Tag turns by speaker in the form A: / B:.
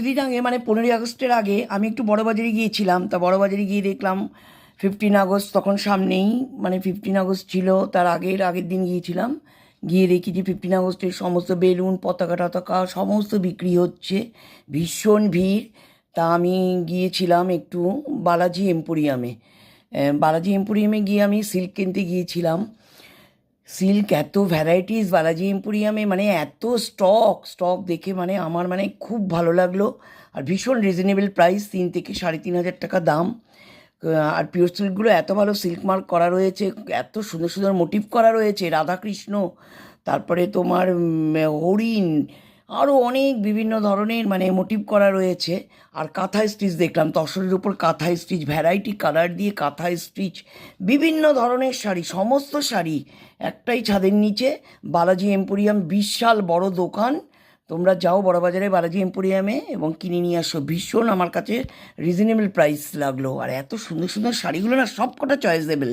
A: কিছুদিন আগে মানে 15ই আগস্টের আগে আমি একটু বড়বাজারে গিয়েছিলাম। তা বড়বাজারে গিয়ে দেখলাম 15 আগস্ট তখন সামনেই, মানে 15 আগস্ট ছিল তার আগের দিন গিয়েছিলাম। গিয়ে দেখি যে 15 আগস্টের সমস্ত বেলুন, পতাকা টতাকা সমস্ত বিক্রি হচ্ছে, ভীষণ ভিড়। তা আমি গিয়েছিলাম একটু বালাজি এম্পোরিয়ামে। বালাজি এম্পোরিয়ামে গিয়ে আমি সিল্ক কিনতে গিয়েছিলাম। সিল্ক এত ভ্যারাইটিস বালাজি এম্পোরিয়ামে, মানে এত স্টক দেখে মানে আমার মানে খুব ভালো লাগলো। আর ভীষণ রিজনেবল প্রাইস, 3 থেকে 3.5 হাজার টাকা দাম। আর পিওর সিল্কগুলো এত ভালো সিল্ক মার্ক করা রয়েছে, এত সুন্দর সুন্দর মোটিভ করা রয়েছে, রাধাকৃষ্ণ, তারপরে তোমার হরিণ, আরও অনেক বিভিন্ন ধরনের মানে মোটিভ করা রয়েছে। আর কাঁথা স্টিচ দেখলাম, তসরের উপর কাঁথা স্টিচ, ভ্যারাইটি কালার দিয়ে কাঁথা স্টিচ, বিভিন্ন ধরনের শাড়ি, সমস্ত শাড়ি একটাই ছাদের নিচে। বালাজি এম্পোরিয়াম বিশাল বড় দোকান। তোমরা যাও বড়বাজারে বালাজি এম্পোরিয়ামে এবং কিনে নিয়ে আসো। ভীষণ আমার কাছে রিজনেবল প্রাইস লাগলো। আর এত সুন্দর সুন্দর শাড়িগুলো না সব কটা চয়েসেবল।